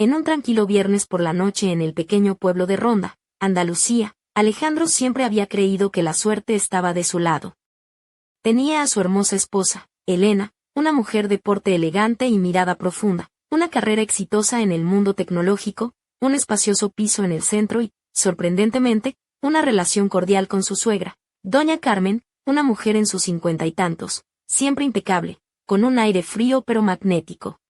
En un tranquilo viernes por la noche en el pequeño pueblo de Ronda, Andalucía, Alejandro siempre había creído que la suerte estaba de su lado. Tenía a su hermosa esposa, Elena, una mujer de porte elegante y mirada profunda, una carrera exitosa en el mundo tecnológico, un espacioso piso en el centro y, sorprendentemente, una relación cordial con su suegra, doña Carmen, una mujer en sus 50 y tantos, siempre impecable, con un aire frío pero magnético.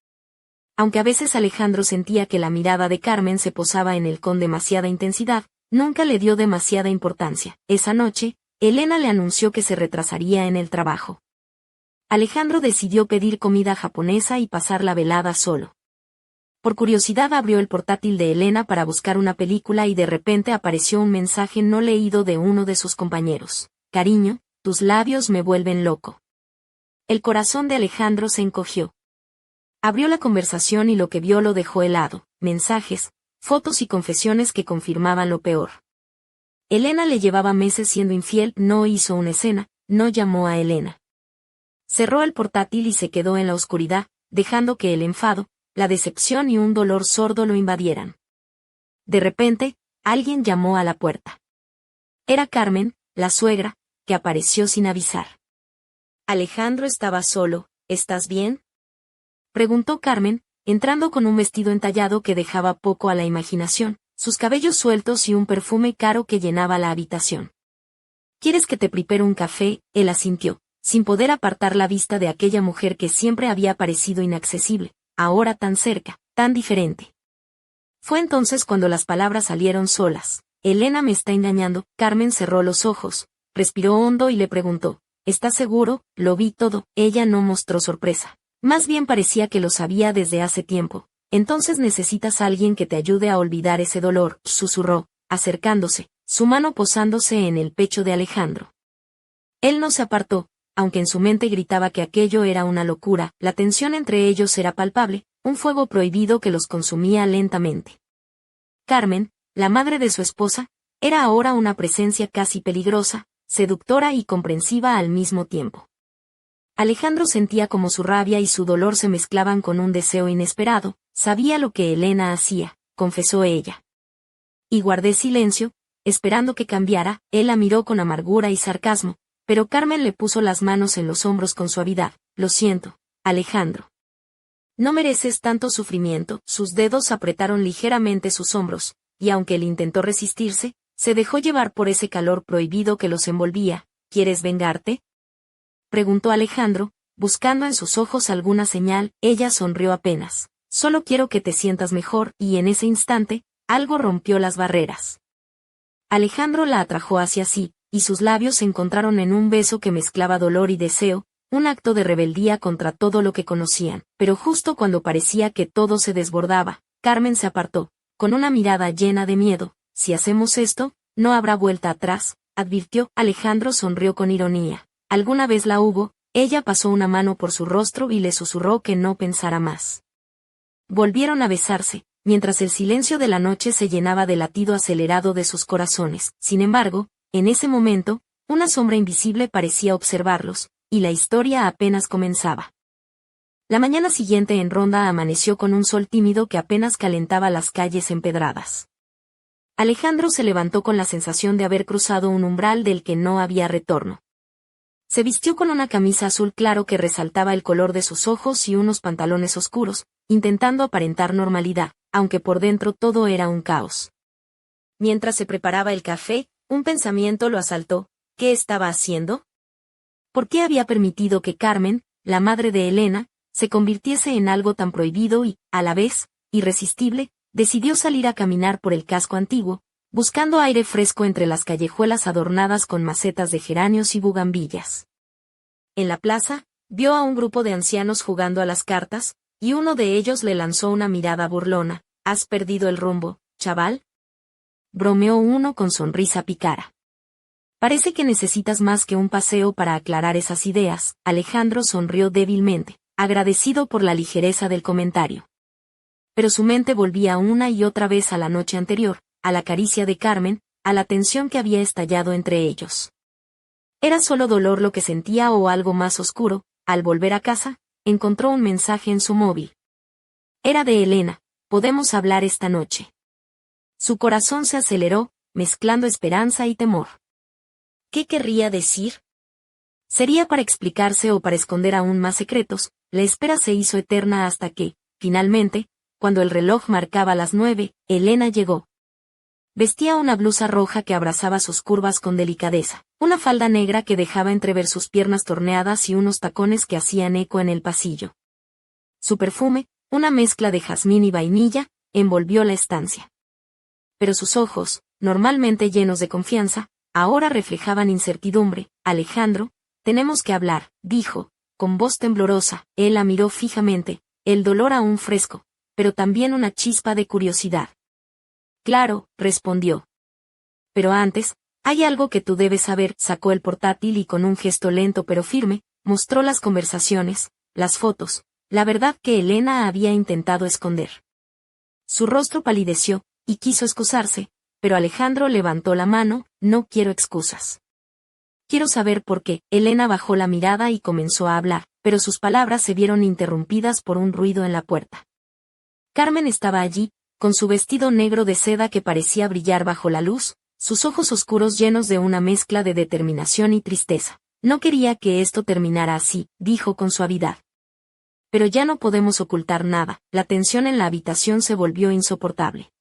Aunque a veces Alejandro sentía que la mirada de Carmen se posaba en él con demasiada intensidad, nunca le dio demasiada importancia. Esa noche, Elena le anunció que se retrasaría en el trabajo. Alejandro decidió pedir comida japonesa y pasar la velada solo. Por curiosidad abrió el portátil de Elena para buscar una película y de repente apareció un mensaje no leído de uno de sus compañeros. Cariño, tus labios me vuelven loco. El corazón de Alejandro se encogió. Abrió la conversación y lo que vio lo dejó helado. Mensajes, fotos y confesiones que confirmaban lo peor. Elena le llevaba meses siendo infiel, no hizo una escena, no llamó a Elena. Cerró el portátil y se quedó en la oscuridad, dejando que el enfado, la decepción y un dolor sordo lo invadieran. De repente, alguien llamó a la puerta. Era Carmen, la suegra, que apareció sin avisar. Alejandro estaba solo. ¿Estás bien?, preguntó Carmen, entrando con un vestido entallado que dejaba poco a la imaginación, sus cabellos sueltos y un perfume caro que llenaba la habitación. ¿Quieres que te prepare un café?, él asintió, sin poder apartar la vista de aquella mujer que siempre había parecido inaccesible, ahora tan cerca, tan diferente. Fue entonces cuando las palabras salieron solas. Elena me está engañando. Carmen cerró los ojos, respiró hondo y le preguntó, ¿estás seguro? Lo vi todo. Ella no mostró sorpresa. Más bien parecía que lo sabía desde hace tiempo. Entonces necesitas a alguien que te ayude a olvidar ese dolor, susurró, acercándose, su mano posándose en el pecho de Alejandro. Él no se apartó, aunque en su mente gritaba que aquello era una locura. La tensión entre ellos era palpable, un fuego prohibido que los consumía lentamente. Carmen, la madre de su esposa, era ahora una presencia casi peligrosa, seductora y comprensiva al mismo tiempo. Alejandro sentía como su rabia y su dolor se mezclaban con un deseo inesperado. Sabía lo que Elena hacía, confesó ella. Y guardé silencio, esperando que cambiara. Él la miró con amargura y sarcasmo, pero Carmen le puso las manos en los hombros con suavidad. Lo siento, Alejandro. No mereces tanto sufrimiento. Sus dedos apretaron ligeramente sus hombros, y aunque él intentó resistirse, se dejó llevar por ese calor prohibido que los envolvía. ¿Quieres vengarte?, preguntó Alejandro, buscando en sus ojos alguna señal. Ella sonrió apenas. Solo quiero que te sientas mejor, y en ese instante, algo rompió las barreras. Alejandro la atrajo hacia sí, y sus labios se encontraron en un beso que mezclaba dolor y deseo, un acto de rebeldía contra todo lo que conocían. Pero justo cuando parecía que todo se desbordaba, Carmen se apartó, con una mirada llena de miedo. Si hacemos esto, no habrá vuelta atrás, advirtió. Alejandro sonrió con ironía. Alguna vez la hubo. Ella pasó una mano por su rostro y le susurró que no pensara más. Volvieron a besarse, mientras el silencio de la noche se llenaba de latido acelerado de sus corazones. Sin embargo, en ese momento, una sombra invisible parecía observarlos, y la historia apenas comenzaba. La mañana siguiente en Ronda amaneció con un sol tímido que apenas calentaba las calles empedradas. Alejandro se levantó con la sensación de haber cruzado un umbral del que no había retorno. Se vistió con una camisa azul claro que resaltaba el color de sus ojos y unos pantalones oscuros, intentando aparentar normalidad, aunque por dentro todo era un caos. Mientras se preparaba el café, un pensamiento lo asaltó. ¿Qué estaba haciendo? ¿Por qué había permitido que Carmen, la madre de Elena, se convirtiese en algo tan prohibido y, a la vez, irresistible? Decidió salir a caminar por el casco antiguo, buscando aire fresco entre las callejuelas adornadas con macetas de geranios y bugambillas. En la plaza, vio a un grupo de ancianos jugando a las cartas, y uno de ellos le lanzó una mirada burlona. ¿Has perdido el rumbo, chaval?, bromeó uno con sonrisa pícara. Parece que necesitas más que un paseo para aclarar esas ideas. Alejandro sonrió débilmente, agradecido por la ligereza del comentario. Pero su mente volvía una y otra vez a la noche anterior, a la caricia de Carmen, a la tensión que había estallado entre ellos. ¿Era solo dolor lo que sentía o algo más oscuro? Al volver a casa, encontró un mensaje en su móvil. Era de Elena. podemos hablar esta noche. Su corazón se aceleró, mezclando esperanza y temor. ¿Qué querría decir? ¿Sería para explicarse o para esconder aún más secretos? La espera se hizo eterna hasta que, finalmente, cuando el reloj marcaba las 9, Elena llegó. Vestía una blusa roja que abrazaba sus curvas con delicadeza, una falda negra que dejaba entrever sus piernas torneadas y unos tacones que hacían eco en el pasillo. Su perfume, una mezcla de jazmín y vainilla, envolvió la estancia. Pero sus ojos, normalmente llenos de confianza, ahora reflejaban incertidumbre. Alejandro, tenemos que hablar, dijo, con voz temblorosa. Él la miró fijamente, el dolor aún fresco, pero también una chispa de curiosidad. Claro, respondió. Pero antes, hay algo que tú debes saber. Sacó el portátil y con un gesto lento pero firme, mostró las conversaciones, las fotos, la verdad que Elena había intentado esconder. Su rostro palideció, y quiso excusarse, pero Alejandro levantó la mano. No quiero excusas. Quiero saber por qué. Elena bajó la mirada y comenzó a hablar, pero sus palabras se vieron interrumpidas por un ruido en la puerta. Carmen estaba allí, con su vestido negro de seda que parecía brillar bajo la luz, sus ojos oscuros llenos de una mezcla de determinación y tristeza. No quería que esto terminara así, dijo con suavidad. Pero ya no podemos ocultar nada. La tensión en la habitación se volvió insoportable.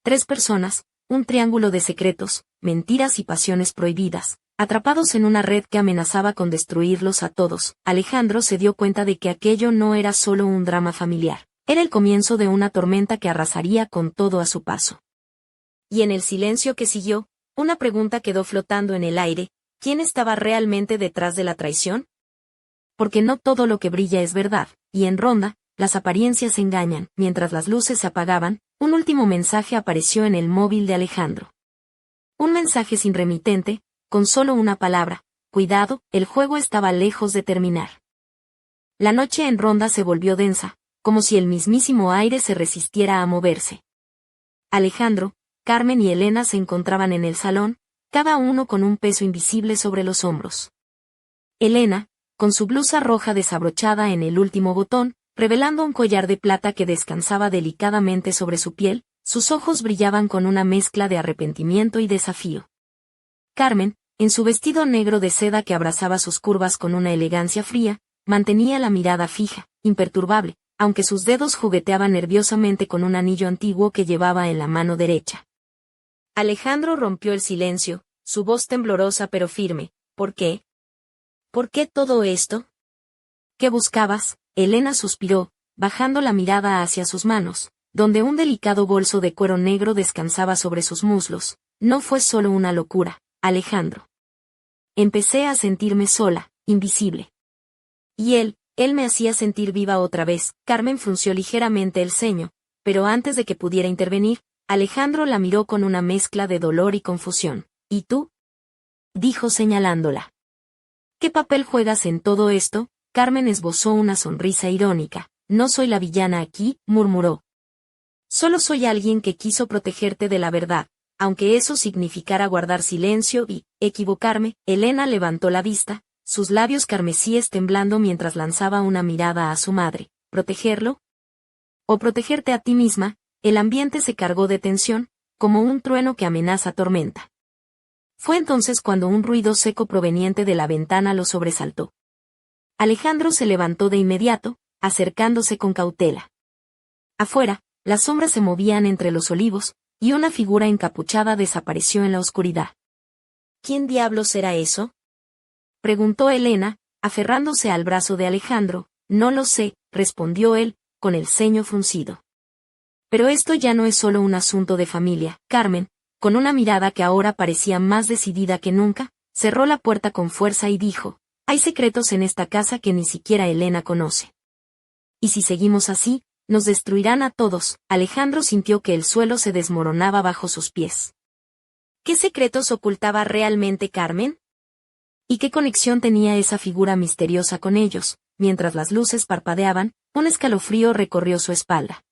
3 personas, un triángulo de secretos, mentiras y pasiones prohibidas, atrapados en una red que amenazaba con destruirlos a todos. Alejandro se dio cuenta de que aquello no era solo un drama familiar, era el comienzo de una tormenta que arrasaría con todo a su paso. Y en el silencio que siguió, una pregunta quedó flotando en el aire: ¿quién estaba realmente detrás de la traición? Porque no todo lo que brilla es verdad, y en Ronda, las apariencias engañan. Mientras las luces se apagaban, un último mensaje apareció en el móvil de Alejandro. Un mensaje sin remitente, con solo una palabra: cuidado. El juego estaba lejos de terminar. La noche en Ronda se volvió densa, como si el mismísimo aire se resistiera a moverse. Alejandro, Carmen y Elena se encontraban en el salón, cada uno con un peso invisible sobre los hombros. Elena, con su blusa roja desabrochada en el último botón, revelando un collar de plata que descansaba delicadamente sobre su piel, sus ojos brillaban con una mezcla de arrepentimiento y desafío. Carmen, en su vestido negro de seda que abrazaba sus curvas con una elegancia fría, mantenía la mirada fija, imperturbable, aunque sus dedos jugueteaban nerviosamente con un anillo antiguo que llevaba en la mano derecha. Alejandro rompió el silencio, su voz temblorosa pero firme. ¿Por qué? ¿Por qué todo esto? ¿Qué buscabas? Elena suspiró, bajando la mirada hacia sus manos, donde un delicado bolso de cuero negro descansaba sobre sus muslos. No fue solo una locura, Alejandro. Empecé a sentirme sola, invisible. Y él me hacía sentir viva otra vez. Carmen frunció ligeramente el ceño, pero antes de que pudiera intervenir, Alejandro la miró con una mezcla de dolor y confusión. ¿Y tú? Dijo señalándola. ¿Qué papel juegas en todo esto? Carmen esbozó una sonrisa irónica. No soy la villana aquí, murmuró. Solo soy alguien que quiso protegerte de la verdad, aunque eso significara guardar silencio y equivocarme. Elena levantó la vista, sus labios carmesíes temblando mientras lanzaba una mirada a su madre. ¿Protegerlo? ¿O protegerte a ti misma? El ambiente se cargó de tensión, como un trueno que amenaza tormenta. Fue entonces cuando un ruido seco proveniente de la ventana lo sobresaltó. Alejandro se levantó de inmediato, acercándose con cautela. Afuera, las sombras se movían entre los olivos, y una figura encapuchada desapareció en la oscuridad. ¿Quién diablos era eso?, preguntó Elena, aferrándose al brazo de Alejandro. No lo sé, respondió él, con el ceño fruncido. Pero esto ya no es solo un asunto de familia. Carmen, con una mirada que ahora parecía más decidida que nunca, cerró la puerta con fuerza y dijo: hay secretos en esta casa que ni siquiera Elena conoce. Y si seguimos así, nos destruirán a todos. Alejandro sintió que el suelo se desmoronaba bajo sus pies. ¿Qué secretos ocultaba realmente Carmen? ¿Y qué conexión tenía esa figura misteriosa con ellos? Mientras las luces parpadeaban, un escalofrío recorrió su espalda.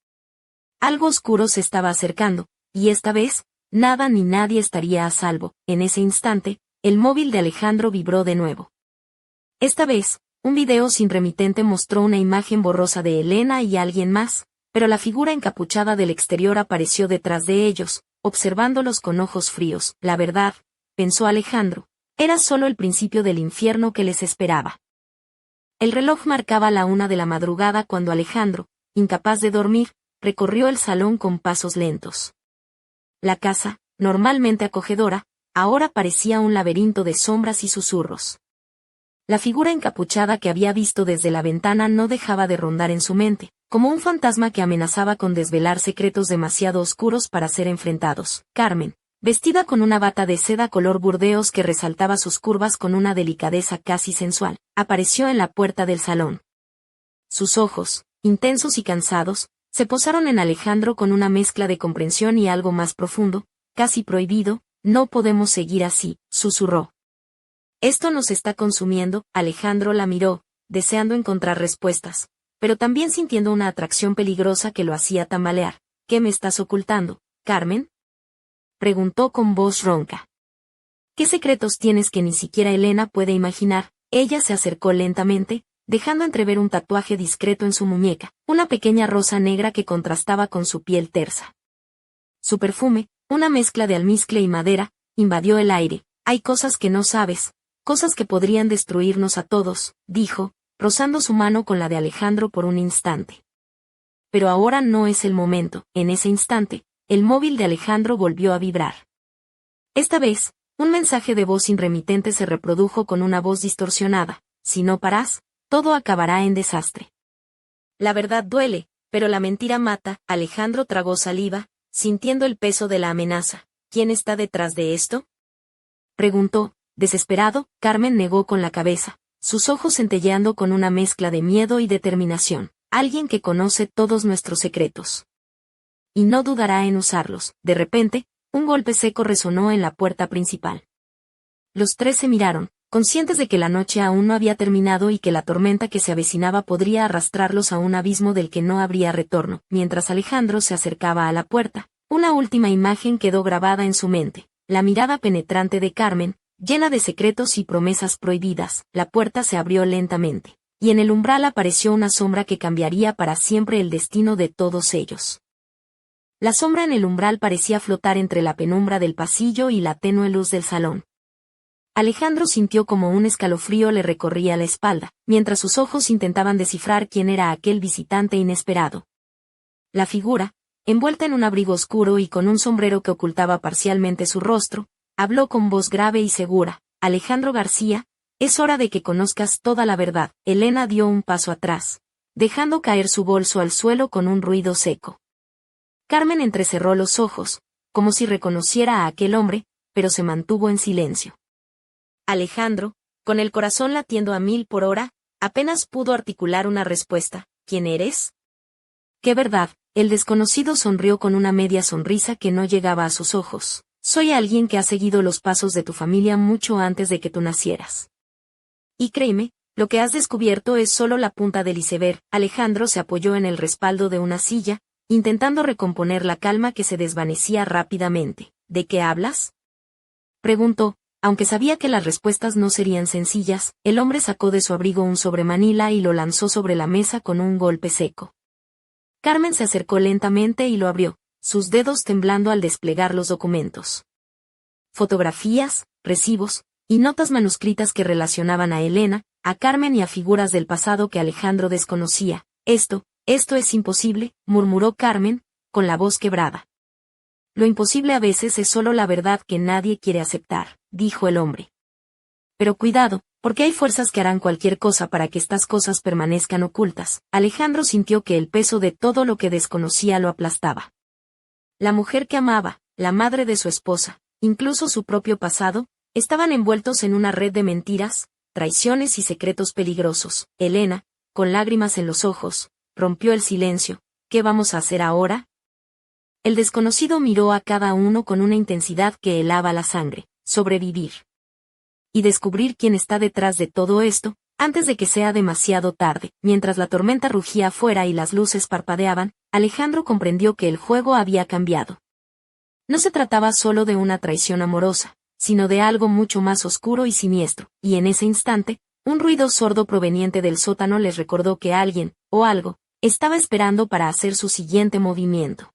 Algo oscuro se estaba acercando, y esta vez, nada ni nadie estaría a salvo. En ese instante, el móvil de Alejandro vibró de nuevo. Esta vez, un video sin remitente mostró una imagen borrosa de Elena y alguien más, Pero la figura encapuchada del exterior apareció detrás de ellos, observándolos con ojos fríos. La verdad, pensó Alejandro, era solo el principio del infierno que les esperaba. El reloj marcaba la 1 de la madrugada cuando Alejandro, incapaz de dormir, recorrió el salón con pasos lentos. La casa, normalmente acogedora, ahora parecía un laberinto de sombras y susurros. La figura encapuchada que había visto desde la ventana no dejaba de rondar en su mente, como un fantasma que amenazaba con desvelar secretos demasiado oscuros para ser enfrentados. Carmen, vestida con una bata de seda color burdeos que resaltaba sus curvas con una delicadeza casi sensual, apareció en la puerta del salón. Sus ojos, intensos y cansados, se posaron en Alejandro con una mezcla de comprensión y algo más profundo, casi prohibido. No podemos seguir así, susurró. Esto nos está consumiendo. Alejandro la miró, deseando encontrar respuestas, pero también sintiendo una atracción peligrosa que lo hacía tambalear. ¿Qué me estás ocultando, Carmen?, preguntó con voz ronca. ¿Qué secretos tienes que ni siquiera Elena puede imaginar? Ella se acercó lentamente, dejando entrever un tatuaje discreto en su muñeca, una pequeña rosa negra que contrastaba con su piel tersa. Su perfume, una mezcla de almizcle y madera, invadió el aire. Hay cosas que no sabes, cosas que podrían destruirnos a todos, dijo, rozando su mano con la de Alejandro por un instante. Pero ahora no es el momento. En ese instante, el móvil de Alejandro volvió a vibrar. Esta vez, un mensaje de voz irremitente se reprodujo con una voz distorsionada. Si no paras, todo acabará en desastre. La verdad duele, pero la mentira mata. Alejandro tragó saliva, sintiendo el peso de la amenaza. ¿Quién está detrás de esto?, preguntó, desesperado. Carmen negó con la cabeza, sus ojos centelleando con una mezcla de miedo y determinación. Alguien que conoce todos nuestros secretos. Y no dudará en usarlos. De repente, un golpe seco resonó en la puerta principal. Los tres se miraron, conscientes de que la noche aún no había terminado y que la tormenta que se avecinaba podría arrastrarlos a un abismo del que no habría retorno. Mientras Alejandro se acercaba a la puerta, una última imagen quedó grabada en su mente, la mirada penetrante de Carmen, llena de secretos y promesas prohibidas. La puerta se abrió lentamente, y en el umbral apareció una sombra que cambiaría para siempre el destino de todos ellos. La sombra en el umbral parecía flotar entre la penumbra del pasillo y la tenue luz del salón. Alejandro sintió como un escalofrío le recorría la espalda, mientras sus ojos intentaban descifrar quién era aquel visitante inesperado. La figura, envuelta en un abrigo oscuro y con un sombrero que ocultaba parcialmente su rostro, habló con voz grave y segura. Alejandro García, es hora de que conozcas toda la verdad. Elena dio un paso atrás, dejando caer su bolso al suelo con un ruido seco. Carmen entrecerró los ojos, como si reconociera a aquel hombre, pero se mantuvo en silencio. Alejandro, con el corazón latiendo a 1000 por hora, apenas pudo articular una respuesta. ¿Quién eres? ¿Qué verdad? El desconocido sonrió con una media sonrisa que no llegaba a sus ojos. Soy alguien que ha seguido los pasos de tu familia mucho antes de que tú nacieras. Y créeme, lo que has descubierto es solo la punta del iceberg. Alejandro se apoyó en el respaldo de una silla, intentando recomponer la calma que se desvanecía rápidamente. ¿De qué hablas?, preguntó. Aunque sabía que las respuestas no serían sencillas, el hombre sacó de su abrigo un sobremanila y lo lanzó sobre la mesa con un golpe seco. Carmen se acercó lentamente y lo abrió, sus dedos temblando al desplegar los documentos. Fotografías, recibos, y notas manuscritas que relacionaban a Elena, a Carmen y a figuras del pasado que Alejandro desconocía. Esto es imposible, murmuró Carmen, con la voz quebrada. Lo imposible a veces es solo la verdad que nadie quiere aceptar, dijo el hombre. Pero cuidado, porque hay fuerzas que harán cualquier cosa para que estas cosas permanezcan ocultas. Alejandro sintió que el peso de todo lo que desconocía lo aplastaba. La mujer que amaba, la madre de su esposa, incluso su propio pasado, estaban envueltos en una red de mentiras, traiciones y secretos peligrosos. Elena, con lágrimas en los ojos, rompió el silencio. ¿Qué vamos a hacer ahora? El desconocido miró a cada uno con una intensidad que helaba la sangre. Sobrevivir. Y descubrir quién está detrás de todo esto, antes de que sea demasiado tarde. Mientras la tormenta rugía afuera y las luces parpadeaban, Alejandro comprendió que el juego había cambiado. No se trataba solo de una traición amorosa, sino de algo mucho más oscuro y siniestro, y en ese instante, un ruido sordo proveniente del sótano les recordó que alguien, o algo, Estaba esperando para hacer su siguiente movimiento.